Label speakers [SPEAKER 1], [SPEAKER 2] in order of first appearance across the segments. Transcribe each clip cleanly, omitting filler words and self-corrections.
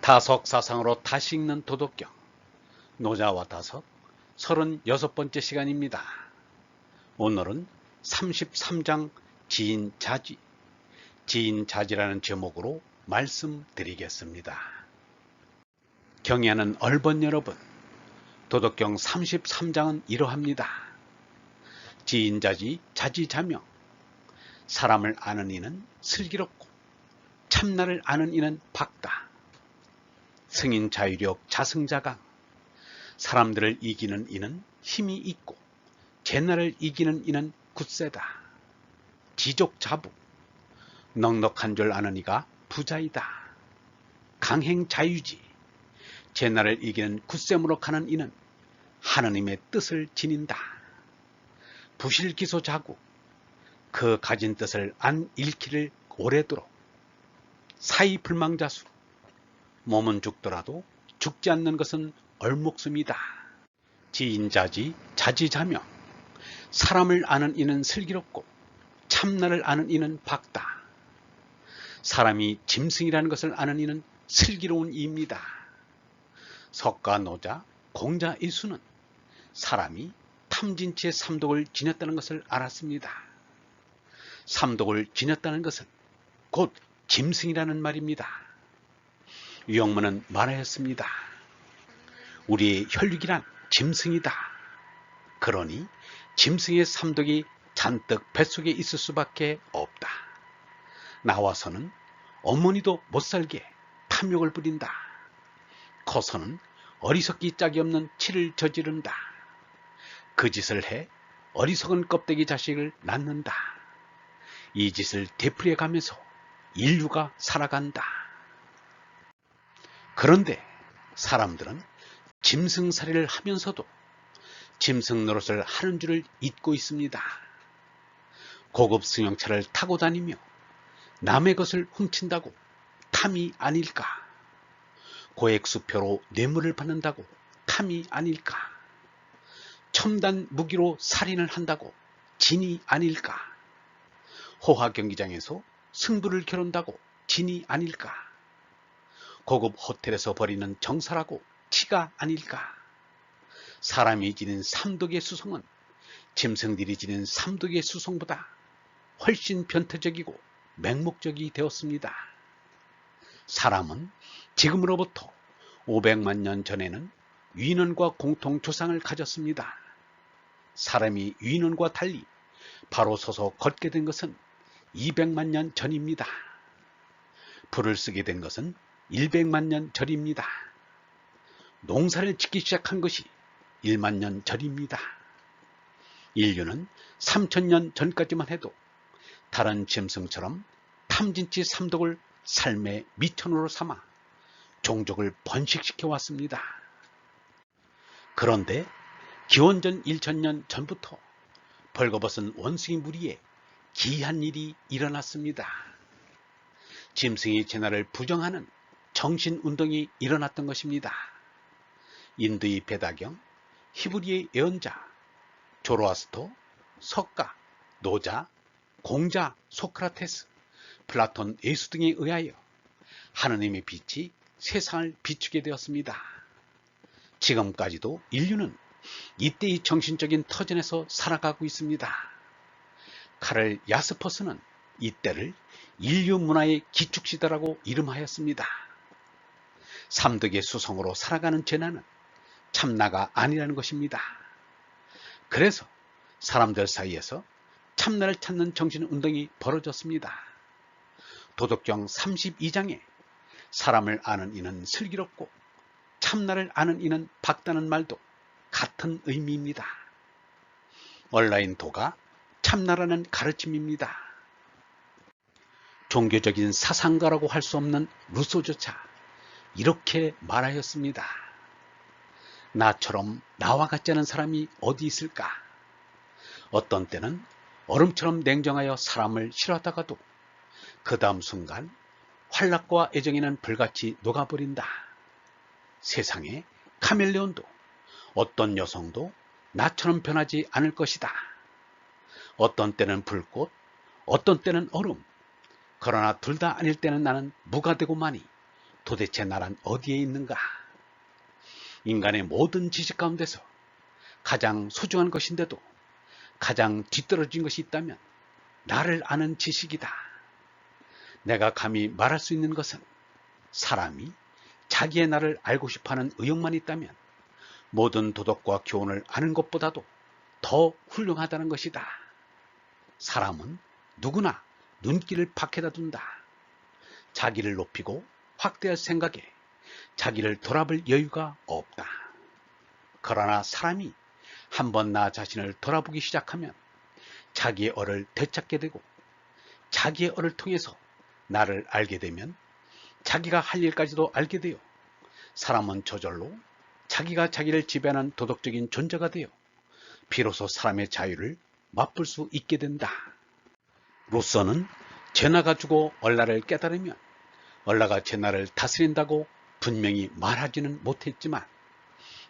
[SPEAKER 1] 다석 사상으로 다시 읽는 도덕경 노자와 다석 36번째 시간입니다. 오늘은 33장 지인자지, 지인자지라는 제목으로 말씀드리겠습니다. 경애하는 얼번 여러분, 도덕경 33장은 이러합니다. 지인자지 자지자명, 사람을 아는 이는 슬기롭고 참나를 아는 이는 박다. 승인 자유력 자승자강, 사람들을 이기는 이는 힘이 있고 재난을 이기는 이는 굳세다. 지족자부, 넉넉한 줄 아는 이가 부자이다. 강행자유지, 재난을 이기는 굳셈으로 가는 이는 하느님의 뜻을 지닌다. 부실기소자구, 그 가진 뜻을 안 잃기를 오래도록. 사이불망자수, 몸은 죽더라도 죽지 않는 것은 얼목숨이다. 지인자지 자지자명, 사람을 아는 이는 슬기롭고 참나를 아는 이는 박다. 사람이 짐승이라는 것을 아는 이는 슬기로운 이입니다. 석가 노자 공자 이수는 사람이 탐진치의 삼독을 지녔다는 것을 알았습니다. 삼독을 지녔다는 것은 곧 짐승이라는 말입니다. 유영문은 말하였습니다. 우리의 혈육이란 짐승이다. 그러니 짐승의 삼독이 잔뜩 뱃속에 있을 수밖에 없다. 나와서는 어머니도 못살게 탐욕을 부린다. 커서는 어리석기 짝이 없는 치를 저지른다. 그 짓을 해 어리석은 껍데기 자식을 낳는다. 이 짓을 되풀이해 가면서 인류가 살아간다. 그런데 사람들은 짐승살이를 하면서도 짐승 노릇을 하는 줄을 잊고 있습니다. 고급 승용차를 타고 다니며 남의 것을 훔친다고 탐이 아닐까? 고액수표로 뇌물을 받는다고 탐이 아닐까? 첨단 무기로 살인을 한다고 진이 아닐까? 호화 경기장에서 승부를 겨룬다고 진이 아닐까? 고급 호텔에서 벌이는 정사라고 치가 아닐까? 사람이 지닌 삼독의 수성은 짐승들이 지닌 삼독의 수성보다 훨씬 변태적이고 맹목적이 되었습니다. 사람은 지금으로부터 500만 년 전에는 유인원과 공통 조상을 가졌습니다. 사람이 유인원과 달리 바로 서서 걷게 된 것은 200만 년 전입니다. 불을 쓰게 된 것은 100만 년 전입니다. 농사를 짓기 시작한 것이 1만 년 전입니다. 인류는 3000년 전까지만 해도 다른 짐승처럼 탐진치 삼독을 삶의 미천으로 삼아 종족을 번식시켜 왔습니다. 그런데 기원전 1000년 전부터 벌거벗은 원숭이 무리에 기이한 일이 일어났습니다. 짐승의 진화를 부정하는 정신운동이 일어났던 것입니다. 인도의 베다경, 히브리의 예언자, 조로아스터, 석가, 노자, 공자, 소크라테스, 플라톤, 예수 등에 의하여 하느님의 빛이 세상을 비추게 되었습니다. 지금까지도 인류는 이때의 정신적인 터전에서 살아가고 있습니다. 카를 야스퍼스는 이때를 인류 문화의 기축시대라고 이름하였습니다. 삼덕의 수성으로 살아가는 재난은 참나가 아니라는 것입니다. 그래서 사람들 사이에서 참나를 찾는 정신운동이 벌어졌습니다. 도덕경 32장에 사람을 아는 이는 슬기롭고 참나를 아는 이는 박다는 말도 같은 의미입니다. 온라인 도가 참나라는 가르침입니다. 종교적인 사상가라고 할 수 없는 루소조차 이렇게 말하였습니다. 나처럼 나와 같지 않은 사람이 어디 있을까? 어떤 때는 얼음처럼 냉정하여 사람을 싫어하다가도 그 다음 순간 활락과 애정에는 불같이 녹아버린다. 세상에 카멜레온도 어떤 여성도 나처럼 변하지 않을 것이다. 어떤 때는 불꽃, 어떤 때는 얼음, 그러나 둘 다 아닐 때는 나는 무가 되고만이 도대체 나란 어디에 있는가? 인간의 모든 지식 가운데서 가장 소중한 것인데도 가장 뒤떨어진 것이 있다면 나를 아는 지식이다. 내가 감히 말할 수 있는 것은 사람이 자기의 나를 알고 싶어하는 의욕만 있다면 모든 도덕과 교훈을 아는 것보다도 더 훌륭하다는 것이다. 사람은 누구나 눈길을 밖에다 둔다. 자기를 높이고 확대할 생각에 자기를 돌아볼 여유가 없다. 그러나 사람이 한번 나 자신을 돌아보기 시작하면 자기의 얼을 되찾게 되고 자기의 얼을 통해서 나를 알게 되면 자기가 할 일까지도 알게 되어 사람은 저절로 자기가 자기를 지배하는 도덕적인 존재가 되어 비로소 사람의 자유를 맛볼 수 있게 된다. 루소는 제나가 죽어 얼라를 깨달으면 얼라가 제나를 다스린다고 분명히 말하지는 못했지만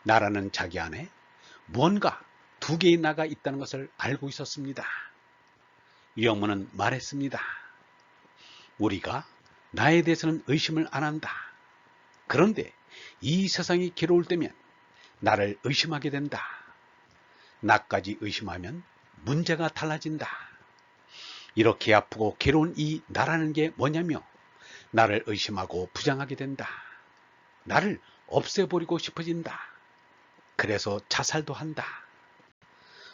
[SPEAKER 1] 나라는 자기 안에 무언가 두 개의 나가 있다는 것을 알고 있었습니다. 유영문은 말했습니다. 우리가 나에 대해서는 의심을 안 한다. 그런데 이 세상이 괴로울 때면 나를 의심하게 된다. 나까지 의심하면 문제가 달라진다. 이렇게 아프고 괴로운 이 나라는 게 뭐냐며 나를 의심하고 부정하게 된다. 나를 없애버리고 싶어진다. 그래서 자살도 한다.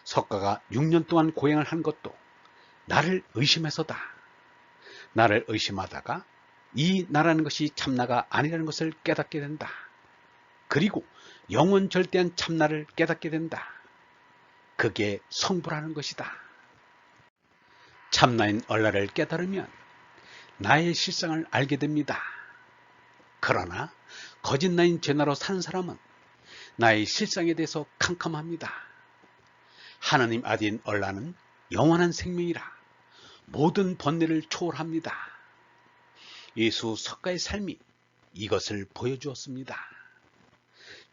[SPEAKER 1] 석가가 6년 동안 고행을 한 것도 나를 의심해서다. 나를 의심하다가 이 나라는 것이 참나가 아니라는 것을 깨닫게 된다. 그리고 영원 절대한 참나를 깨닫게 된다. 그게 성불하는 것이다. 참나인 얼라를 깨달으면 나의 실상을 알게 됩니다. 그러나 거짓나인 제나로 사는 사람은 나의 실상에 대해서 캄캄합니다. 하느님 아들인 얼라는 영원한 생명이라 모든 번뇌를 초월합니다. 예수 석가의 삶이 이것을 보여주었습니다.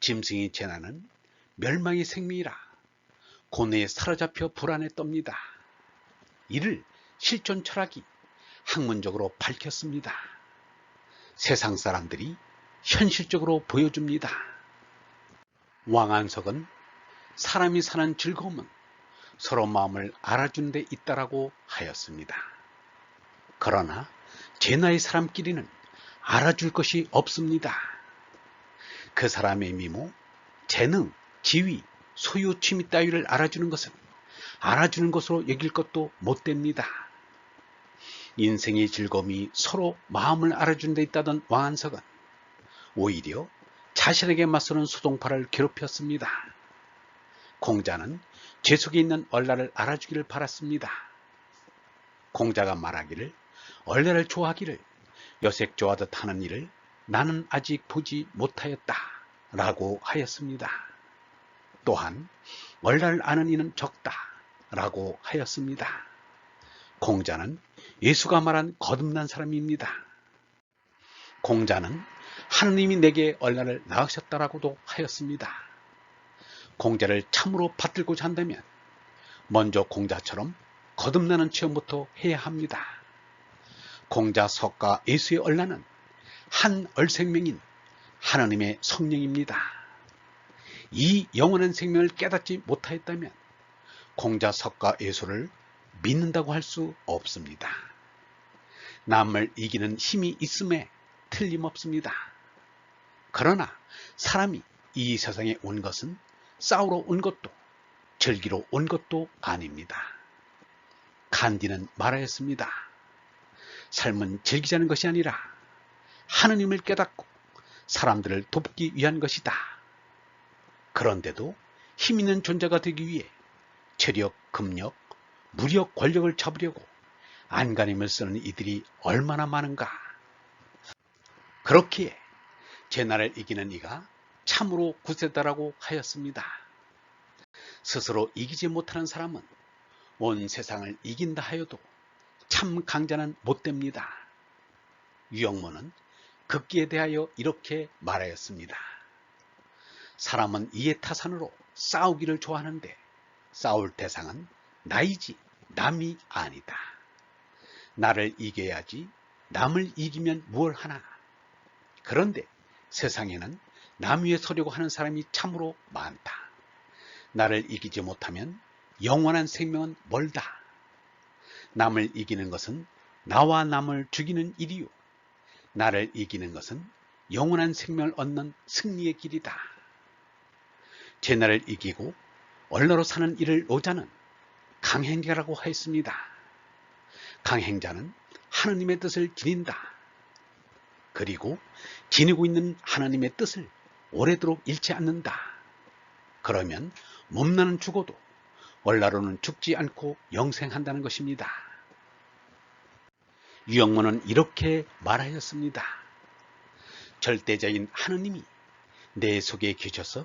[SPEAKER 1] 짐승이 제나는 멸망의 생명이라 고뇌에 사로잡혀 불안에 떱니다. 이를 실존 철학이 학문적으로 밝혔습니다. 세상 사람들이 현실적으로 보여줍니다. 왕안석은 사람이 사는 즐거움은 서로 마음을 알아주는 데 있다라고 하였습니다. 그러나 제나의 사람끼리는 알아줄 것이 없습니다. 그 사람의 미모, 재능, 지위, 소유, 취미 따위를 알아주는 것은 알아주는 것으로 여길 것도 못됩니다. 인생의 즐거움이 서로 마음을 알아주는 데 있다던 왕안석은 오히려 자신에게 맞서는 소동파를 괴롭혔습니다. 공자는 죄 속에 있는 얼라를 알아주기를 바랐습니다. 공자가 말하기를 얼라를 좋아하기를 여색 좋아하듯 하는 일을 나는 아직 보지 못하였다 라고 하였습니다. 또한 얼라를 아는 이는 적다 라고 하였습니다. 공자는 예수가 말한 거듭난 사람입니다. 공자는 하느님이 내게 얼라를 낳으셨다라고도 하였습니다. 공자를 참으로 받들고자 한다면 먼저 공자처럼 거듭나는 체험부터 해야 합니다. 공자, 석가, 예수의 얼라는 한 얼생명인 하느님의 성령입니다. 이 영원한 생명을 깨닫지 못하였다면 공자, 석가, 예수를 믿는다고 할 수 없습니다. 남을 이기는 힘이 있음에 틀림없습니다. 그러나 사람이 이 세상에 온 것은 싸우러 온 것도 즐기러 온 것도 아닙니다. 간디는 말하였습니다. 삶은 즐기자는 것이 아니라 하느님을 깨닫고 사람들을 돕기 위한 것이다. 그런데도 힘 있는 존재가 되기 위해 체력, 금력, 무력, 권력을 잡으려고 안간힘을 쓰는 이들이 얼마나 많은가. 그렇기에 제나를 이기는 이가 참으로 구세다라고 하였습니다. 스스로 이기지 못하는 사람은 온 세상을 이긴다 하여도 참 강자는 못됩니다. 유영모는 극기에 대하여 이렇게 말하였습니다. 사람은 이해타산으로 싸우기를 좋아하는데 싸울 대상은 나이지 남이 아니다. 나를 이겨야지 남을 이기면 무얼 하나. 그런데 세상에는 남 위에 서려고 하는 사람이 참으로 많다. 나를 이기지 못하면 영원한 생명은 멀다. 남을 이기는 것은 나와 남을 죽이는 일이요, 나를 이기는 것은 영원한 생명을 얻는 승리의 길이다. 제 나를 이기고 얼나로 사는 이를 노자는 강행자라고 하였습니다. 강행자는 하느님의 뜻을 지닌다. 그리고 지니고 있는 하나님의 뜻을 오래도록 잃지 않는다. 그러면 몸나는 죽어도 얼나로는 죽지 않고 영생한다는 것입니다. 유영문은 이렇게 말하였습니다. 절대자인 하느님이 내 속에 계셔서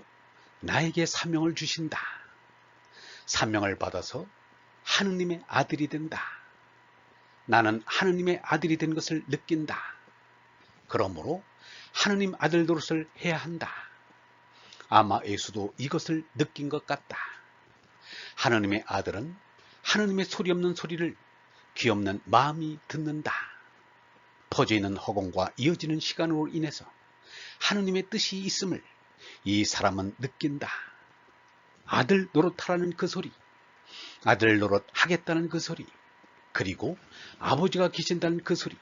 [SPEAKER 1] 나에게 사명을 주신다. 사명을 받아서 하느님의 아들이 된다. 나는 하느님의 아들이 된 것을 느낀다. 그러므로 하느님 아들 노릇을 해야 한다. 아마 예수도 이것을 느낀 것 같다. 하느님의 아들은 하느님의 소리 없는 소리를 귀 없는 마음이 듣는다. 퍼져있는 허공과 이어지는 시간으로 인해서 하느님의 뜻이 있음을 이 사람은 느낀다. 아들 노릇하라는 그 소리, 아들 노릇 하겠다는 그 소리, 그리고 아버지가 계신다는 그 소리,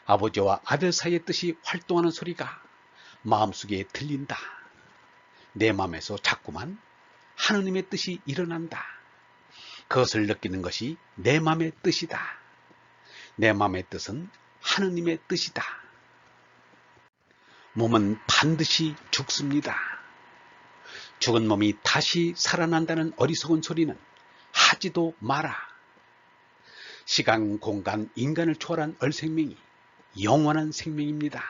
[SPEAKER 1] 아버지와 아들 사이의 뜻이 활동하는 소리가 마음속에 들린다. 내 마음에서 자꾸만 하느님의 뜻이 일어난다. 그것을 느끼는 것이 내 마음의 뜻이다. 내 마음의 뜻은 하느님의 뜻이다. 몸은 반드시 죽습니다. 죽은 몸이 다시 살아난다는 어리석은 소리는 하지도 마라. 시간, 공간, 인간을 초월한 얼생명이 영원한 생명입니다.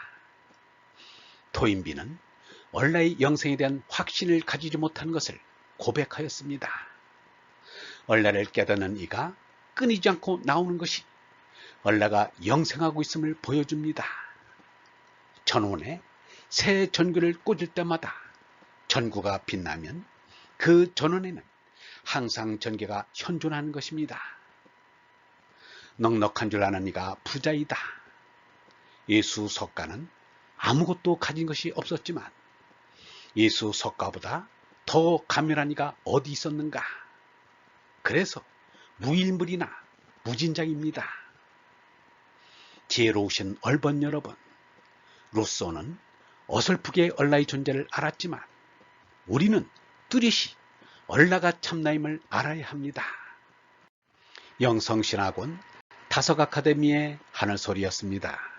[SPEAKER 1] 토인비는 얼라의 영생에 대한 확신을 가지지 못한 것을 고백하였습니다. 얼라를 깨닫는 이가 끊이지 않고 나오는 것이 얼라가 영생하고 있음을 보여줍니다. 전원에 새 전구를 꽂을 때마다 전구가 빛나면 그 전원에는 항상 전기가 현존하는 것입니다. 넉넉한 줄 아는 이가 부자이다. 예수 석가는 아무것도 가진 것이 없었지만 예수 석가보다 더 가멸한 이가 어디 있었는가? 그래서 무일물이나 무진장입니다. 지혜로우신 얼번 여러분, 루소는 어설프게 얼라의 존재를 알았지만 우리는 뚜렷이 얼라가 참나임을 알아야 합니다. 영성신학원 다석 아카데미의 하늘소리였습니다.